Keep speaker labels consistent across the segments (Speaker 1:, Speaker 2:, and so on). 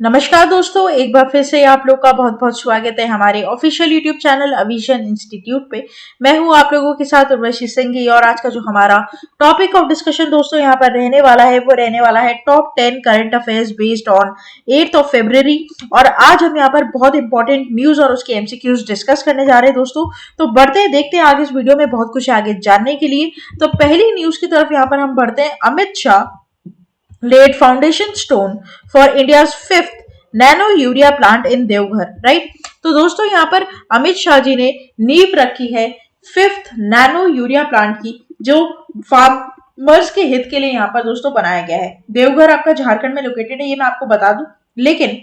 Speaker 1: नमस्कार दोस्तों, एक बार फिर से आप लोग का बहुत बहुत स्वागत है हमारे ऑफिशियल यूट्यूब चैनल अविजन इंस्टीट्यूट पे। मैं हूं आप लोगों के साथ उर्वशी सिंघी और आज का जो हमारा टॉपिक ऑफ डिस्कशन दोस्तों यहाँ पर रहने वाला है वो रहने वाला है top 10 current affairs based on 8th of February। और आज हम यहाँ पर बहुत इंपॉर्टेंट न्यूज और उसके एमसीक्यूज डिस्कस करने जा रहे हैं दोस्तों। तो बढ़ते हैं, देखते हैं आगे इस वीडियो में बहुत कुछ आगे जानने के लिए। तो पहली न्यूज की तरफ यहाँ पर हम बढ़ते हैं। Amit Shah laid foundation stone for India's fifth nano urea plant in Deoghar. Right, तो दोस्तों यहाँ पर अमित शाह जी ने नींव रखी है फिफ्थ नैनो यूरिया प्लांट की, जो फार्मर्स के हित के लिए यहाँ पर दोस्तों बनाया गया है। देवघर आपका झारखंड में लोकेटेड है, ये मैं आपको बता दूं। लेकिन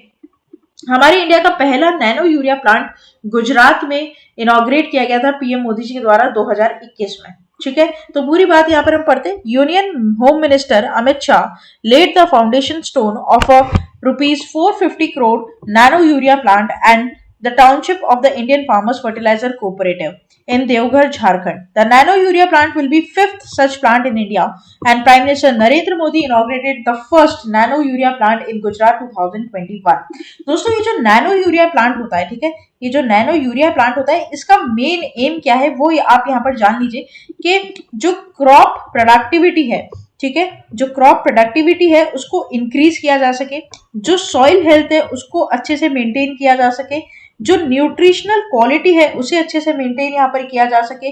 Speaker 1: हमारे इंडिया का पहला नैनो यूरिया प्लांट गुजरात में इनॉग्रेट किया गया था पीएम मोदी जी के द्वारा 2021 में। ठीक है, तो पूरी बात यहाँ पर हम पढ़ते हैं। Union home minister Amit Shah laid the foundation stone of a ₹450 crore nano urea plant and the township of the Indian Farmers Fertilizer Cooperative in Devghar, Jharkhand. The nano urea plant will be fifth such plant in India, and Prime Minister Narendra Modi inaugurated the first nano urea plant in Gujarat 2021. दोस्तों ये जो nano urea plant होता है, ठीक है, ये जो nano urea plant होता है इसका मेन एम क्या है वो आप यहाँ पर जान लीजिए कि जो क्रॉप प्रोडक्टिविटी है, ठीक है, जो क्रॉप प्रोडक्टिविटी है उसको इंक्रीज किया जा सके, जो सॉइल हेल्थ है उसको अच्छे से मेंटेन किया जा सके, जो न्यूट्रिशनल क्वालिटी है उसे अच्छे से मेंटेन यहाँ पर किया जा सके,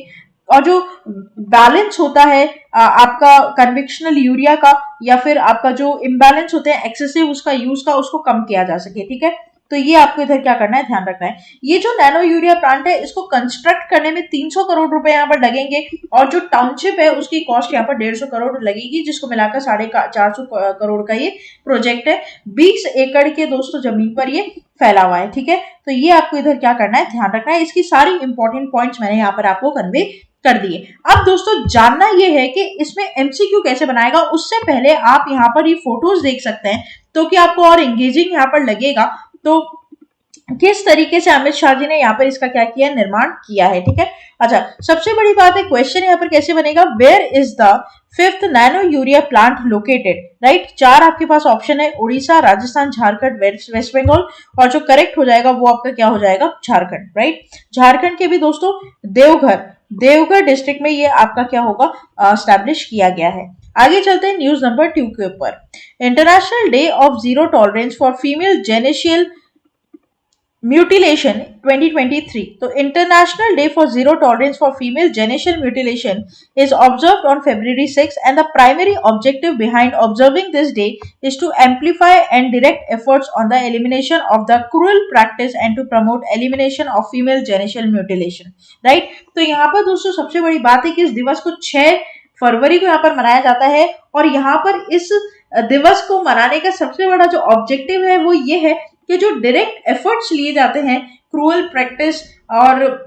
Speaker 1: और जो बैलेंस होता है आपका कन्वेक्शनल यूरिया का या फिर आपका जो इम्बैलेंस होते हैं एक्सेसिव उसका यूज का, उसको कम किया जा सके। ठीक है, तो ये आपको इधर क्या करना है, ध्यान रखना है। ये जो नैनो यूरिया प्लांट है इसको कंस्ट्रक्ट करने में 300 करोड़ रुपए यहाँ पर लगेंगे, और जो टाउनशिप है उसकी कॉस्ट यहाँ पर 150 करोड़ लगेगी, जिसको मिलाकर 450 करोड़ का ये प्रोजेक्ट है। 20 एकड़ के दोस्तों जमीन पर ये फैला हुआ है। ठीक है, तो ये आपको इधर क्या करना है, ध्यान रखना है। इसकी सारी इंपॉर्टेंट पॉइंट्स मैंने यहाँ पर आपको कन्वे कर दिए। अब दोस्तों जानना ये है कि इसमें एमसीक्यू कैसे बनाएगा, उससे पहले आप यहाँ पर ये फोटोज देख सकते हैं तो कि आपको और एंगेजिंग यहाँ पर लगेगा। तो किस तरीके से अमित शाह जी ने यहाँ पर इसका क्या किया, निर्माण किया है। ठीक है, अच्छा सबसे बड़ी बात है, क्वेश्चन यहाँ पर कैसे बनेगा, where is the fifth nano urea plant located. Right, 4 आपके पास ऑप्शन है, उड़ीसा, राजस्थान, झारखंड, वेस्ट बंगाल, और जो करेक्ट हो जाएगा वो आपका क्या हो जाएगा, झारखंड। राइट, झारखंड के भी दोस्तों देवघर डिस्ट्रिक्ट में ये आपका क्या होगा, एस्टैब्लिश किया गया है। आगे चलते हैं न्यूज नंबर 2 के ऊपर। International Day of Zero Tolerance for Female Genital Mutilation 2023। तो International Day for Zero Tolerance for Female Genital Mutilation is observed on February 6, and the primary objective behind observing this day is to amplify and direct efforts on the elimination of the cruel practice and to promote elimination of female genital mutilation. Right? तो यहाँ पर दोस्तों सबसे बड़ी बात है कि इस दिवस को 6 फरवरी को यहाँ पर मनाया जाता है, और यहाँ पर इस दिवस को मनाने का सबसे बड़ा जो ऑब्जेक्टिव है वो ये है कि जो डायरेक्ट एफर्ट्स लिए जाते हैं क्रूअल प्रैक्टिस और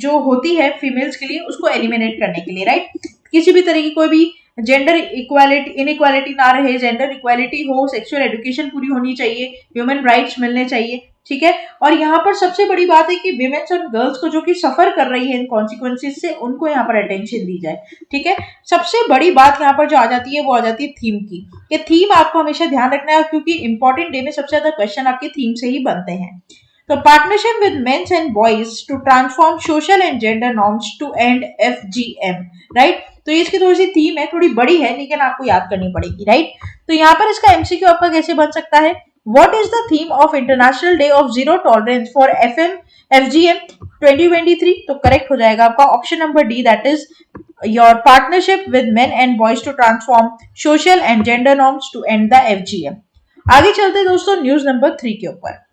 Speaker 1: जो होती है फीमेल्स के लिए उसको एलिमिनेट करने के लिए। राइट, किसी भी तरह की कोई भी जेंडर इनइक्वालिटी ना रहे, जेंडर इक्वालिटी हो, सेक्सुअल एजुकेशन पूरी होनी चाहिए, ह्यूमन राइट्स मिलने चाहिए। ठीक है, और यहाँ पर सबसे बड़ी बात है कि विमेन्स और गर्ल्स को जो कि सफर कर रही है इन कॉन्सिक्वेंसेस से, उनको यहाँ पर अटेंशन दी जाए। ठीक है, सबसे बड़ी बात यहाँ पर जो आ जाती है वो आ जाती है थीम की। ये थीम आपको हमेशा ध्यान रखना है, क्योंकि इंपॉर्टेंट डे में सबसे ज्यादा क्वेश्चन आपके थीम से ही बनते हैं। तो partnership with mens and boys to transform social and gender norms to end FGM। Right, तो इसकी थोड़ी सी थीम है, थोड़ी बड़ी है लेकिन आपको याद करनी पड़ेगी। राइट, तो यहाँ पर इसका एमसीक्यू आपका कैसे बन सकता है, What is the theme of International Day of Zero Tolerance for FGM 2023? तो करेक्ट हो जाएगा आपका option number D, that is your partnership with men and boys to transform social and gender norms to end the FGM। आगे चलते दोस्तों news number 3 के ऊपर।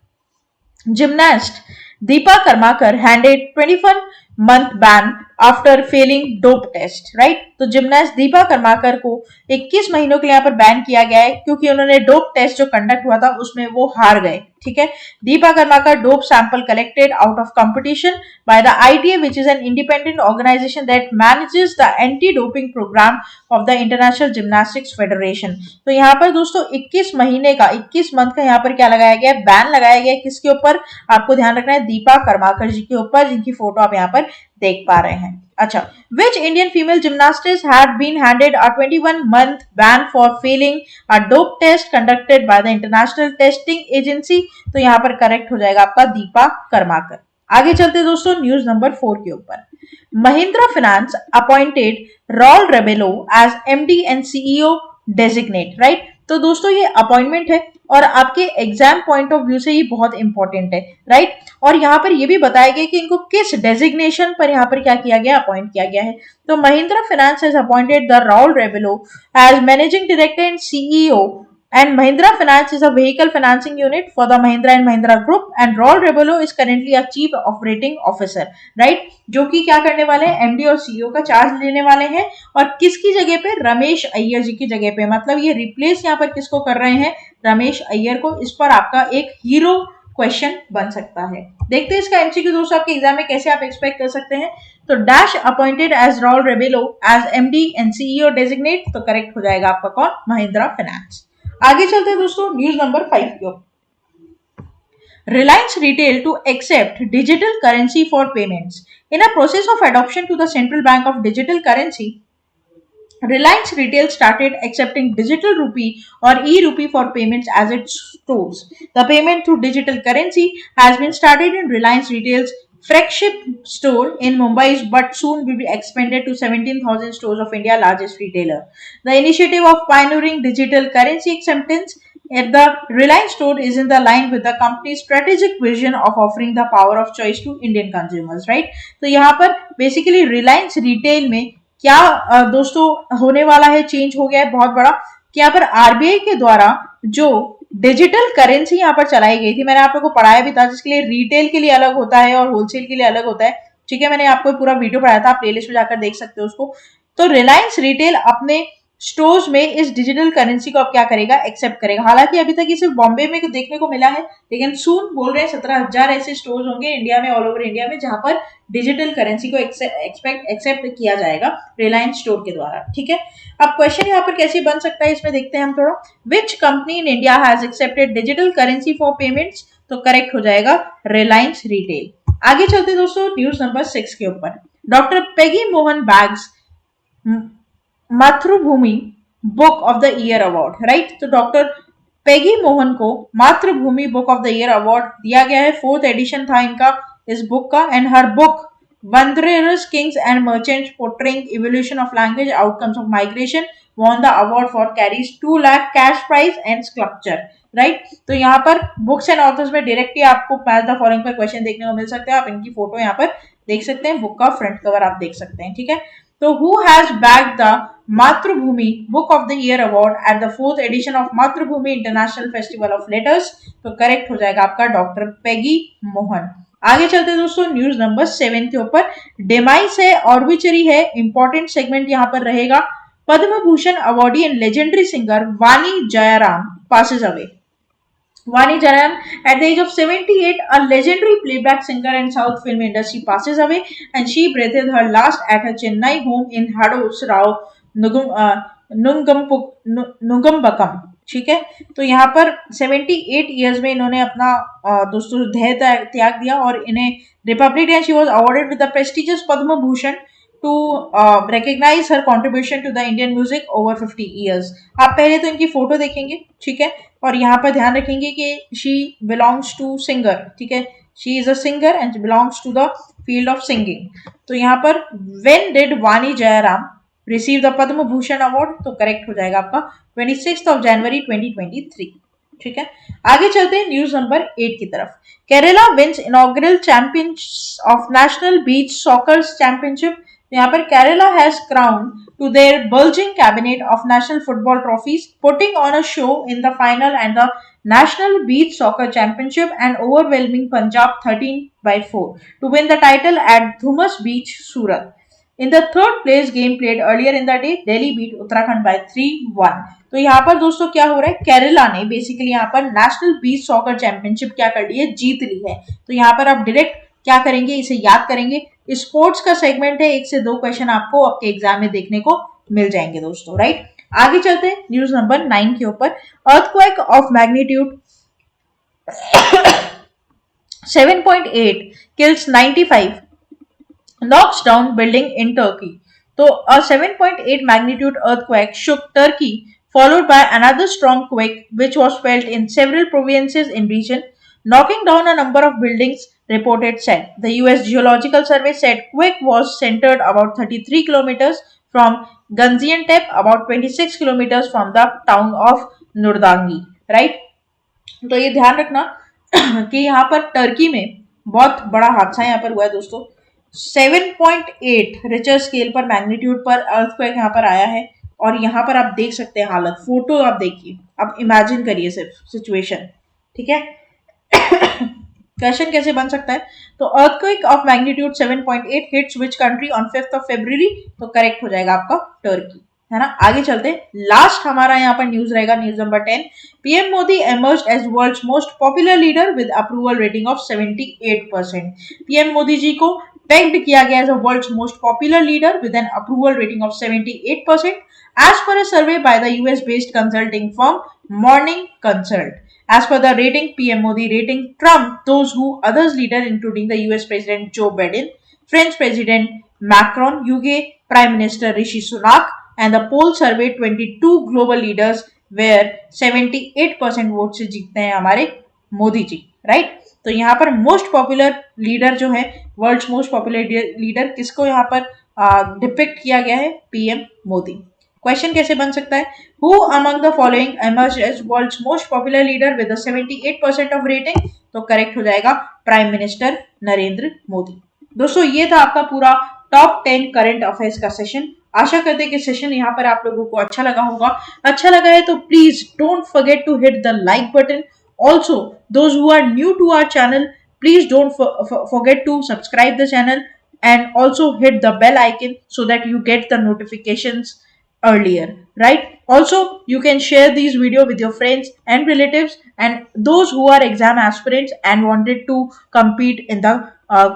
Speaker 1: Gymnast Deepa Karmakar handed 21-month ban after failing dope test. Right, तो gymnast Deepa Karmakar को 21 महीनों के लिए यहाँ पर बैन किया गया है, क्योंकि उन्होंने डोप टेस्ट जो कंडक्ट हुआ था उसमें वो हार गए। ठीक है, Deepa Karmakar dope sample collected out of competition by the ITA, which is an independent organization that manages the anti-doping program of the International Gymnastics Federation। तो यहाँ पर दोस्तों 21 मंथ का यहाँ पर क्या लगाया गया, बैन लगाया गया। किसके ऊपर, आपको ध्यान रखना है, दीपा कर्माकर जी के ऊपर, जिनकी फोटो आप यहाँ पर देख पा रहे हैं। अच्छा, which Indian female gymnastics had been handed a 21-month ban for failing a dope test conducted by the International Testing Agency? तो यहाँ पर करेक्ट हो जाएगा आपका दीपा कर्माकर। आगे चलते दोस्तों न्यूज नंबर 4 के ऊपर। Mahindra finance appointed Raul Rebello as MD and CEO designate, right. तो दोस्तों ये अपॉइंटमेंट है और आपके एग्जाम पॉइंट ऑफ व्यू से ये बहुत इंपॉर्टेंट है, राइट। और यहाँ पर ये भी बताया गया कि इनको किस डेजिग्नेशन पर यहाँ पर क्या किया गया, अपॉइंट किया गया है। तो Mahindra finance has appointed the Raul Rebello as managing director and CEO and Mahindra Finance is a vehicle financing unit for the Mahindra and Mahindra Group and Raul Rebello is currently a chief operating officer, right? जो कि क्या करने वाले हैं, MD और CEO का charge लेने वाले हैं। और किसकी जगह पे, रमेश अय्यर जी की जगह पे। मतलब ये रिप्लेस यहाँ पर किसको कर रहे हैं, रमेश अय्यर को। इस पर आपका एक हीरो क्वेश्चन बन सकता है। देखते हैं इसका एमसीक्यू दोस्तों आपके एग्जाम में कैसे आप एक्सपेक्ट कर सकते हैं। तो dash appointed as Raul Rebello as MD and CEO designate, तो करेक्ट हो जाएगा आपका कौन, महिंद्रा फाइनेंस। आगे चलते हैं दोस्तों न्यूज नंबर 5 की ओर। Reliance Retail to accept digital currency for payments. In a process of adoption to the Central Bank of digital currency, Reliance Retail started accepting digital rupee or e-rupee for payments as its stores. The payment through digital currency has been started in Reliance Retail's flagship store in Mumbai, but soon will be expanded to 17,000 stores of India, largest retailer. The initiative of pioneering digital currency acceptance at the Reliance store is in the line with the company's strategic vision of offering the power of choice to Indian consumers, right? तो यहाँ पर basically Reliance Retail में क्या दोस्तों होने वाला है, change हो गया है बहुत बड़ा कि यहाँ पर आरबीआई के द्वारा जो डिजिटल करेंसी यहाँ पर चलाई गई थी, मैंने आप लोगों को पढ़ाया भी था, जिसके लिए रिटेल के लिए अलग होता है और होलसेल के लिए अलग होता है, ठीक है। मैंने आपको पूरा वीडियो पढ़ाया था, आप प्लेलिस्ट में जाकर देख सकते हो उसको। तो रिलायंस रिटेल अपने स्टोर्स में इस डिजिटल करेंसी को अब क्या करेगा, एक्सेप्ट करेगा। हालांकि अभी तक ये सिर्फ बॉम्बे में देखने को मिला है, लेकिन सून बोल रहे हैं 17,000 ऐसे स्टोर्स होंगे इंडिया में, ऑल ओवर इंडिया में, जहां पर डिजिटल करेंसी को एक्सेप्ट किया जाएगा रिलायंस स्टोर के द्वारा, ठीक है। अब क्वेश्चन यहाँ पर कैसे बन सकता है इसमें देखते हैं हम थोड़ा। Which company in India has accepted digital currency for payments, तो करेक्ट हो जाएगा रिलायंस रिटेल। आगे चलते दोस्तों न्यूज नंबर 6 के ऊपर। डॉक्टर पेगी मोहन बैग्स मातृभूमि book of the year award, right. तो डॉक्टर पेगी मोहन को मातृभूमि book of the year award दिया गया है, 4th एडिशन था इनका इस बुक का। And her book wondrous Kings and merchants portraying evolution of language outcomes of migration won the award for carries 2 lakh cash prize and sculpture, right. तो यहाँ पर बुक्स एंड ऑथर्स में directly आपको match the following पर question देखने को मिल सकते हैं। आप इनकी फोटो यहाँ पर देख सकते हैं, बुक का फ्रंट कवर आप देख सकते हैं, ठीक है। तो who has bagged the Mathrubhumi book of the year award at the 4th edition of Mathrubhumi international festival of letters, तो करेक्ट हो जाएगा आपका डॉक्टर पेगी मोहन। आगे चलते हैं दोस्तों न्यूज नंबर 7 के ऊपर। डेमाइस है, ऑर्बिचरी है, इंपॉर्टेंट सेगमेंट यहाँ पर रहेगा। Padma Bhushan awardee and legendary singer Vani Jairam passes away. Vani Jayan, at the age of 78, a legendary playback singer and South film industry passes away, and she breathed her last at her Chennai home in Hados Rao Nungambakam, ठीक है। तो यहाँ पर 78 years में इन्होंने अपना दोस्तों देह त्याग दिया और इन्हें Republic day she was awarded with the prestigious Padma Bhushan to recognize her contribution to the Indian music over 50 years. आप पहले तो इनकी फोटो देखेंगे, ठीक है, और यहाँ पर ध्यान रखेंगे कि she belongs to singer, ठीक है, she is a singer and belongs to the field of singing. तो यहाँ पर when did वानी Jairam receive the Padma Bhushan award, तो करेक्ट हो जाएगा आपका 26th of January 2023, ठीक है। आगे चलते हैं न्यूज नंबर 8 की तरफ। Kerala wins inaugural champions of national beach soccer championship. यहाँ पर Kerala has crowned to their bulging cabinet of national football trophies, putting on a show in the final and the National Beach Soccer Championship and overwhelming Punjab 13-4 to win the title at Dhumas Beach, Surat. In the third place game played earlier in the day, Delhi beat Uttarakhand by 3-1. तो यहाँ पर दोस्तों क्या हो रहा है, केरला ने basically यहाँ पर नेशनल बीच सॉकर चैंपियनशिप क्या कर ली है, जीत ली है। तो यहाँ पर आप डायरेक्ट क्या करेंगे, इसे याद करेंगे। स्पोर्ट्स का सेगमेंट है, 1 से 2 क्वेश्चन आपको आपके एग्जाम में देखने को मिल जाएंगे दोस्तों, राइट। आगे चलते हैं न्यूज नंबर 9 के ऊपर। Earthquake of magnitude 7.8 kills 95 knocks down building in Turkey. So a 7.8 magnitude earthquake shook Turkey, followed by another strong quake which was felt in several provinces in region, knocking down a number of buildings, reported said. The US Geological Survey said quake was centered about 33 kilometers from Gaziantep, about 26 kilometers from the town of Nurdangi, right? तो ये ध्यान रखना कि यहाँ पर Turkey में बहुत बड़ा हादसा यहाँ पर हुआ है दोस्तों। 7.8 रिचर स्केल पर मैग्नीट्यूड पर अर्थक्वेक यहाँ पर आया है और यहाँ पर आप देख सकते हैं हालत, फोटो आप देखिए, आप इमेजिन करिए सिर्फ सिचुएशन, ठीक है। क्वेश्चन कैसे बन सकता है, तो earthquake of magnitude 7.8 hits which country on 5th of February, तो करेक्ट हो जाएगा आपका टर्की, है ना। आगे चलते हैं, लास्ट हमारा यहाँ पर न्यूज रहेगा, news number 10। PM Modi emerged as world's most popular leader with approval rating of 78%। PM Modi ji को pegged किया गया as a world's most popular leader with an approval rating of 78% as per a survey by the US based consulting firm Morning Consult। As per the rating, PM Modi rating trumped those who others leader including the US President Joe Biden, French President Macron, UK Prime Minister Rishi Sunak, and the poll surveyed 22 global leaders where 78% vote से जीतते हैं हमारे Modi ji, right. तो यहाँ पर most popular leader जो है, world's most popular leader, किसको यहाँ पर डिपिक्ट किया गया है, पीएम मोदी। क्वेश्चन कैसे बन सकता है, who among the following emerged as world's most popular leader with 78% of rating, तो करेक्ट हो जाएगा प्राइम मिनिस्टर नरेंद्र मोदी। दोस्तों ये था आपका पूरा टॉप 10 करंट अफेयर्स का सेशन। आशा करते हैं कि सेशन यहाँ पर आप लोगों को अच्छा लगा होगा। अच्छा लगा है तो please don't forget to hit the like button. Also those who are new to our channel, please don't forget to subscribe the channel and also hit the bell icon so that you get the notifications earlier, right? Also you can share these video with your friends and relatives and those who are exam aspirants and wanted to compete in the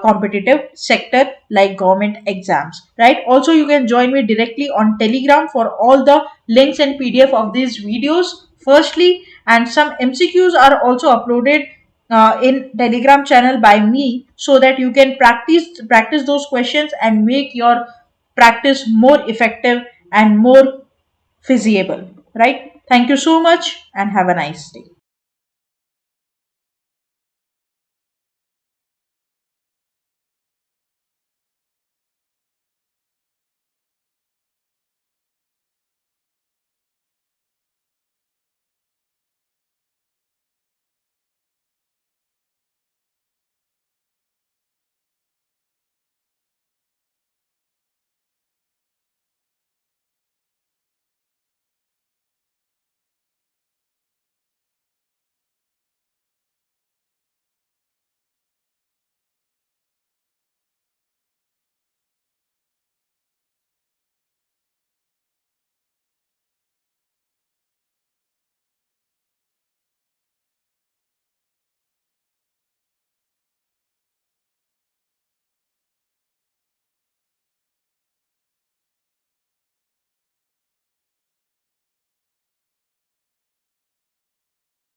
Speaker 1: competitive sector like government exams, right? Also you can join me directly on Telegram for all the links and PDF of these videos firstly, and some MCQs are also uploaded in Telegram channel by me so that you can practice those questions and make your practice more effective and more feasible, right? Thank you so much and have a nice day.